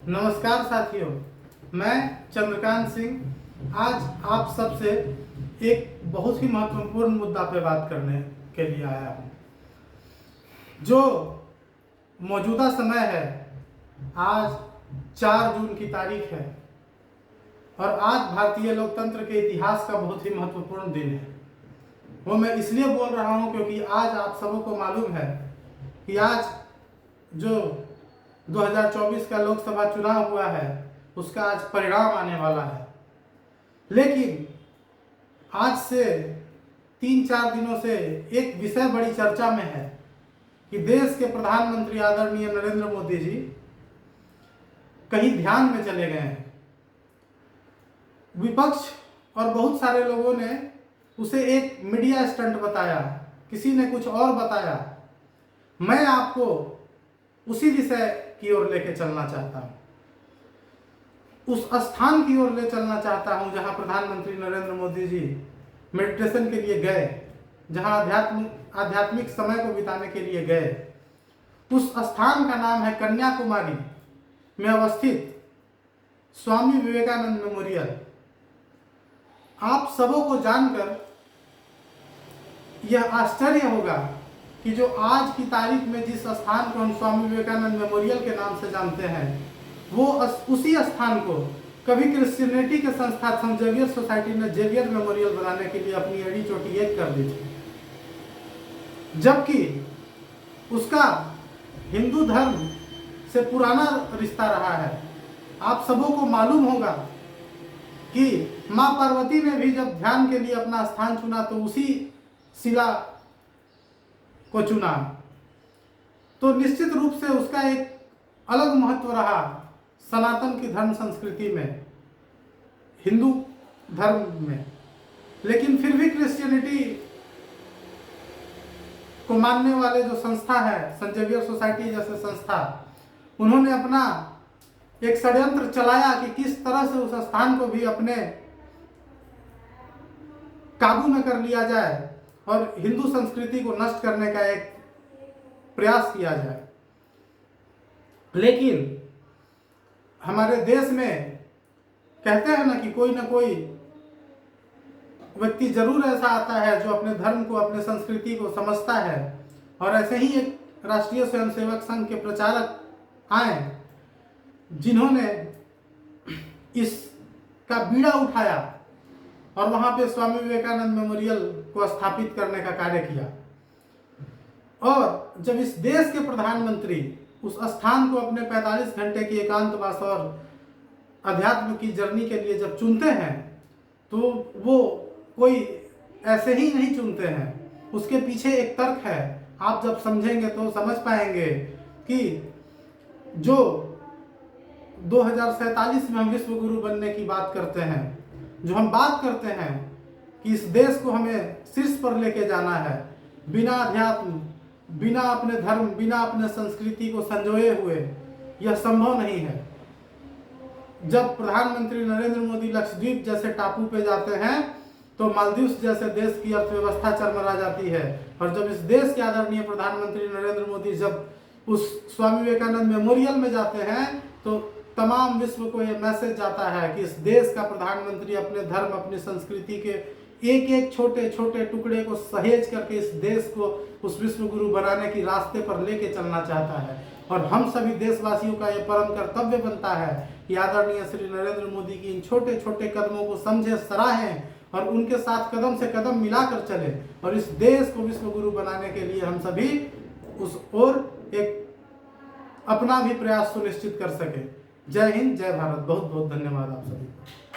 नमस्कार साथियों, मैं चंद्रकांत सिंह आज आप सबसे एक बहुत ही महत्वपूर्ण मुद्दा पे बात करने के लिए आया हूँ। जो मौजूदा समय है, आज 4 जून की तारीख है और आज भारतीय लोकतंत्र के इतिहास का बहुत ही महत्वपूर्ण दिन है। वो मैं इसलिए बोल रहा हूँ क्योंकि आज आप सबों को मालूम है कि आज जो 2024 का लोकसभा चुनाव हुआ है उसका आज परिणाम आने वाला है। लेकिन आज से 3-4 दिनों से एक विषय बड़ी चर्चा में है कि देश के प्रधानमंत्री आदरणीय नरेंद्र मोदी जी कहीं ध्यान में चले गए हैं। विपक्ष और बहुत सारे लोगों ने उसे एक मीडिया स्टंट बताया, किसी ने कुछ और बताया। मैं आपको उसी विषय की ओर लेके चलना चाहता हूँ, उस स्थान की ओर ले चलना चाहता हूँ जहाँ प्रधानमंत्री नरेंद्र मोदी जी मेडिटेशन के लिए गए, जहाँ आध्यात्मिक समय को बिताने के लिए गए। उस स्थान का नाम है कन्याकुमारी में अवस्थित स्वामी विवेकानंद मेमोरियल। आप सबों को जानकर यह आश्चर्य होगा कि जो आज की तारीख में जिस स्थान को हम स्वामी विवेकानंद मेमोरियल के नाम से जानते हैं, वो उसी स्थान को कभी क्रिश्चियनिटी के संस्था सेंट जेवियर सोसाइटी ने जेवियर मेमोरियल बनाने के लिए अपनी एड़ी चोटी एक कर दी थी, जबकि उसका हिंदू धर्म से पुराना रिश्ता रहा है। आप सबों को मालूम होगा कि माँ पार्वती ने भी जब ध्यान के लिए अपना स्थान चुना तो उसी शिला को चुना, तो निश्चित रूप से उसका एक अलग महत्व रहा सनातन की धर्म संस्कृति में, हिंदू धर्म में। लेकिन फिर भी क्रिश्चियनिटी को मानने वाले जो संस्था है, सेंट जेवियर सोसाइटी जैसे संस्था, उन्होंने अपना एक षड्यंत्र चलाया कि किस तरह से उस स्थान को भी अपने काबू में कर लिया जाए और हिंदू संस्कृति को नष्ट करने का एक प्रयास किया जाए। लेकिन हमारे देश में कहते हैं ना कि कोई ना कोई व्यक्ति जरूर ऐसा आता है जो अपने धर्म को, अपने संस्कृति को समझता है, और ऐसे ही एक राष्ट्रीय स्वयंसेवक संघ के प्रचारक आए जिन्होंने इसका बीड़ा उठाया और वहां पे स्वामी विवेकानंद मेमोरियल को स्थापित करने का कार्य किया। और जब इस देश के प्रधानमंत्री उस स्थान को अपने 45 घंटे की एकांतवास और अध्यात्म की जर्नी के लिए जब चुनते हैं, तो वो कोई ऐसे ही नहीं चुनते हैं, उसके पीछे एक तर्क है। आप जब समझेंगे तो समझ पाएंगे कि जो 2047 में हम विश्व गुरु बनने की बात करते हैं, जो हम बात करते हैं कि इस देश को हमें शीर्ष पर लेके जाना है, बिना अध्यात्म, बिना अपने धर्म, बिना अपने संस्कृति को संजोए हुए, यह संभव नहीं है। जब प्रधानमंत्री नरेंद्र मोदी लक्षद्वीप जैसे टापू पे जाते हैं तो मालदीव जैसे देश की अर्थव्यवस्था चरमरा जाती है, और जब इस देश के आदरणीय प्रधानमंत्री नरेंद्र मोदी जब उस स्वामी विवेकानंद मेमोरियल में जाते हैं तो तमाम विश्व को यह मैसेज जाता है कि इस देश का प्रधानमंत्री अपने धर्म, अपनी संस्कृति के एक एक छोटे छोटे टुकड़े को सहेज करके इस देश को उस विश्व गुरु बनाने की रास्ते पर लेके चलना चाहता है। और हम सभी देशवासियों का यह परम कर्तव्य बनता है कि आदरणीय श्री नरेंद्र मोदी की इन छोटे छोटे कदमों को समझे, सराहें और उनके साथ कदम से कदम मिलाकर चले, और इस देश को विश्व गुरु बनाने के लिए हम सभी उस ओर एक अपना भी प्रयास सुनिश्चित कर सके। जय हिंद, जय भारत। बहुत बहुत धन्यवाद आप सभी को।